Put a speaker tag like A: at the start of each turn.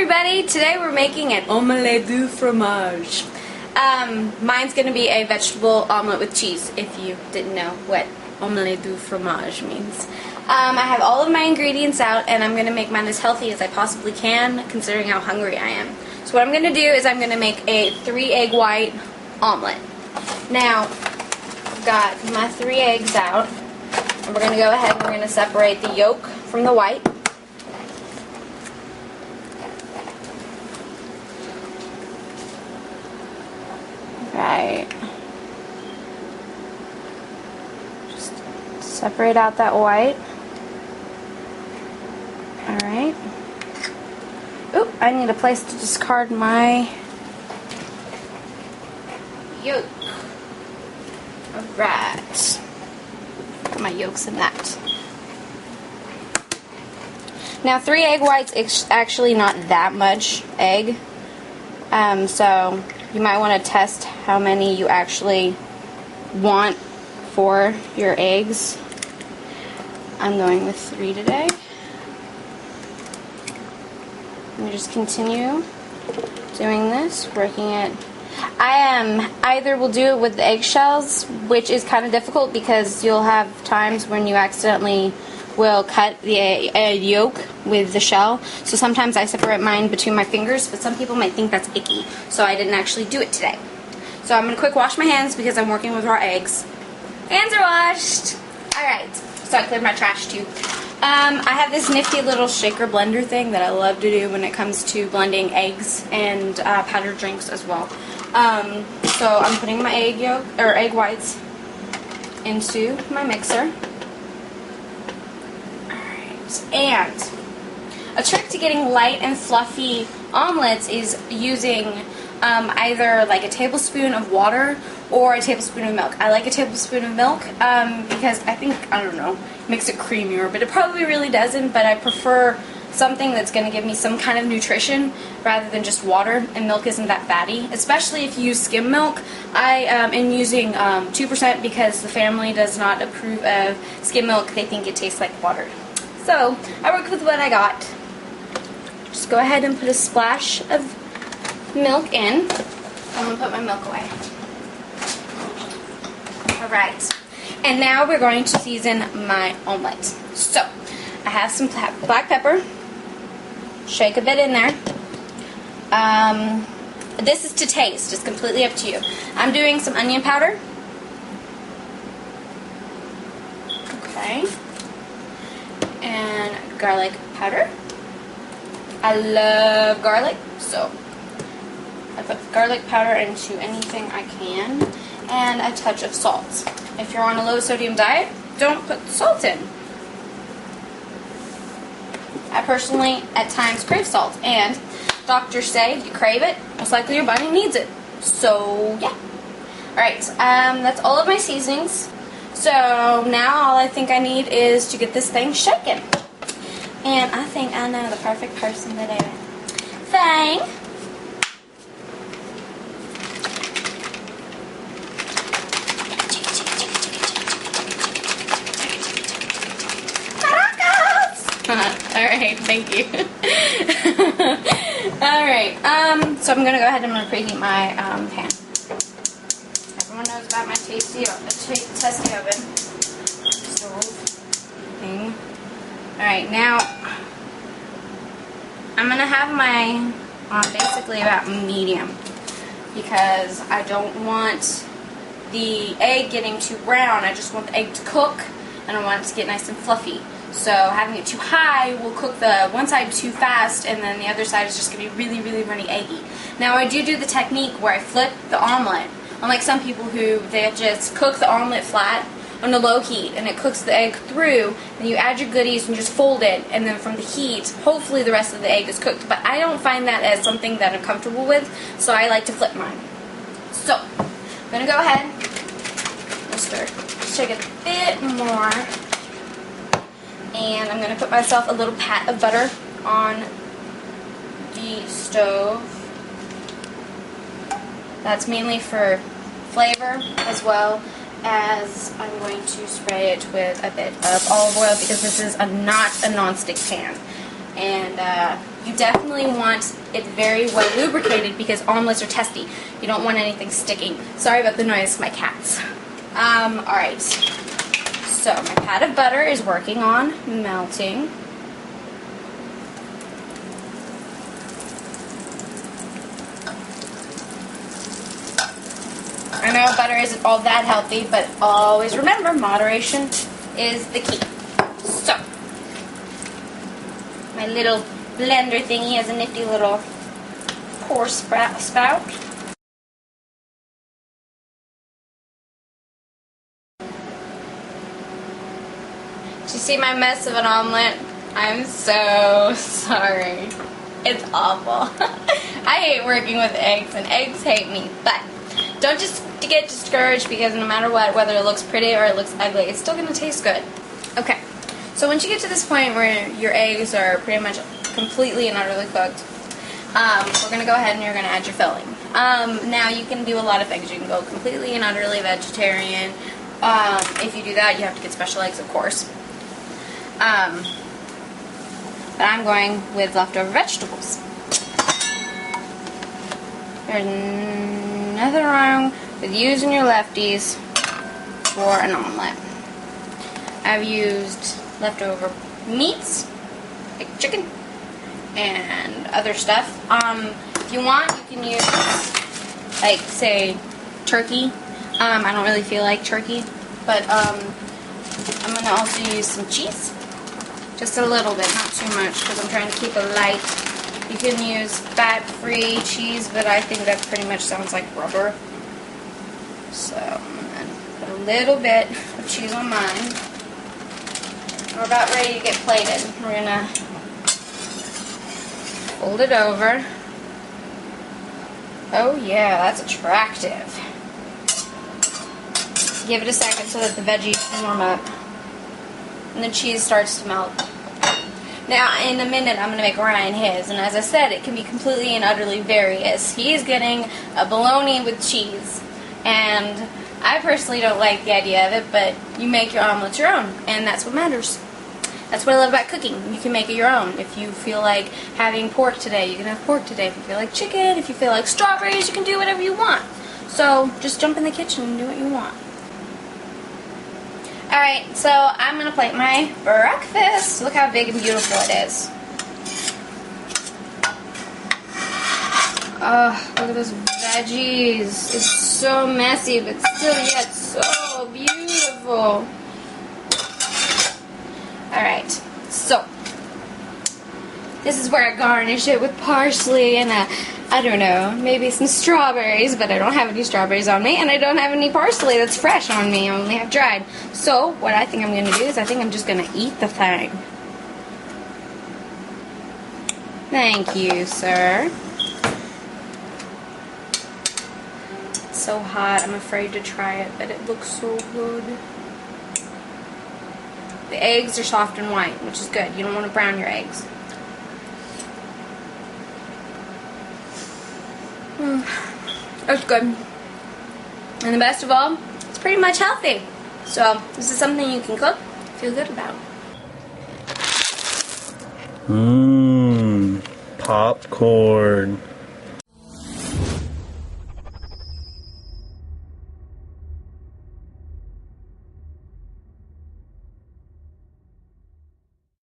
A: everybody! Today we're making an omelette du fromage. Mine's going to be a vegetable omelet with cheese, if you didn't know what omelette du fromage means. I have all of my ingredients out, and I'm going to make mine as healthy as I possibly can, considering how hungry I am. So what I'm going to do is I'm going to make a 3-egg white omelet. Now, I've got my 3 eggs out, and we're going to go ahead and we're going to separate the yolk from the white. Right. Just separate out that white. Alright. Oop, I need a place to discard my yolk. Alright. Put my yolks in that. Now 3 egg whites is actually not that much egg. So you might want to test how many you actually want for your eggs. I'm going with 3 today. Let me just continue doing this, working it. I either will do it with the eggshells, which is kind of difficult because you'll have times when you accidentally will cut the yolk with the shell. So sometimes I separate mine between my fingers, but some people might think that's icky. So I didn't actually do it today. So I'm going to quick wash my hands because I'm working with raw eggs. Hands are washed! Alright, so I cleared my trash too. I have this nifty little shaker blender thing that I love to do when it comes to blending eggs and powdered drinks as well. So I'm putting my egg whites into my mixer. And a trick to getting light and fluffy omelets is using either like a tablespoon of water or a tablespoon of milk. I like a tablespoon of milk because I think, I don't know, makes it creamier, but it probably really doesn't, but I prefer something that's going to give me some kind of nutrition rather than just water, and milk isn't that fatty, especially if you use skim milk. I am using 2% because the family does not approve of skim milk. They think it tastes like water. So, I work with what I got. Just go ahead and put a splash of milk in. I'm going to put my milk away. Alright. And now we're going to season my omelet. So, I have some black pepper. Shake a bit in there. This is to taste. It's completely up to you. I'm doing some onion powder. Okay. And garlic powder. I love garlic, so I put garlic powder into anything I can, and a touch of salt. If you're on a low sodium diet, don't put salt in. I personally at times crave salt, and doctors say if you crave it, most likely your body needs it. So yeah. Alright, that's all of my seasonings. So now all I think I need is to get this thing shaken. And I think I know the perfect person to do it. Thing. Alright, thank you. Alright, so I'm going to go ahead and I'm going to preheat my pan. Everyone knows about my tasty oven. Stove thing. Alright, now I'm going to have my basically about medium because I don't want the egg getting too brown. I just want the egg to cook and I want it to get nice and fluffy. So having it too high will cook the one side too fast, and then the other side is just going to be really, really runny eggy. Now I do the technique where I flip the omelet. Unlike some people who they just cook the omelet flat on a low heat and it cooks the egg through, and you add your goodies and just fold it, and then from the heat, hopefully the rest of the egg is cooked. But I don't find that as something that I'm comfortable with, so I like to flip mine. So, I'm going to go ahead and shake it a bit more, and I'm going to put myself a little pat of butter on the stove. That's mainly for flavor as well as I'm going to spray it with a bit of olive oil because this is not a non-stick pan. And You definitely want it very well lubricated because omelets are testy. You don't want anything sticking. Sorry about the noise, my cats. Alright. So my pat of butter is working on melting. I know butter isn't all that healthy, but always remember, moderation is the key. So, my little blender thingy has a nifty little pour spout. Did you see my mess of an omelet? I'm so sorry. It's awful. I hate working with eggs, and eggs hate me, but don't just get discouraged because no matter what, whether it looks pretty or it looks ugly, it's still going to taste good. Okay, so once you get to this point where your eggs are pretty much completely and utterly cooked, we're going to go ahead and you're going to add your filling. Now you can do a lot of things. You can go completely and utterly vegetarian. If you do that, you have to get special eggs, of course. But I'm going with leftover vegetables. There's nothing wrong with using your lefties for an omelet. I've used leftover meats, like chicken, and other stuff. If you want, you can use, like, say, turkey. I don't really feel like turkey, but I'm going to also use some cheese. Just a little bit, not too much, because I'm trying to keep it light. You can use fat-free cheese, but I think that pretty much sounds like rubber. So I'm going to put a little bit of cheese on mine. We're about ready to get plated. We're going to fold it over. Oh yeah, that's attractive. Give it a second so that the veggies warm up. And the cheese starts to melt. Now, in a minute, I'm going to make Ryan his. And as I said, it can be completely and utterly various. He's getting a bologna with cheese. And I personally don't like the idea of it, but you make your omelets your own. And that's what matters. That's what I love about cooking. You can make it your own. If you feel like having pork today, you can have pork today. If you feel like chicken, if you feel like strawberries, you can do whatever you want. So, just jump in the kitchen and do what you want. Alright, so I'm going to plate my breakfast. Look how big and beautiful it is. Oh, look at those veggies. It's so messy, but still yet so beautiful. Alright, so this is where I garnish it with parsley and I don't know, maybe some strawberries, but I don't have any strawberries on me, and I don't have any parsley that's fresh on me. I only have dried. So what I think I'm going to do is I think I'm just going to eat the thing. Thank you, sir. It's so hot, I'm afraid to try it, but it looks so good. The eggs are soft and white, which is good. You don't want to brown your eggs. It's good. And the best of all, it's pretty much healthy. So, this is something you can cook, feel good about.
B: Popcorn.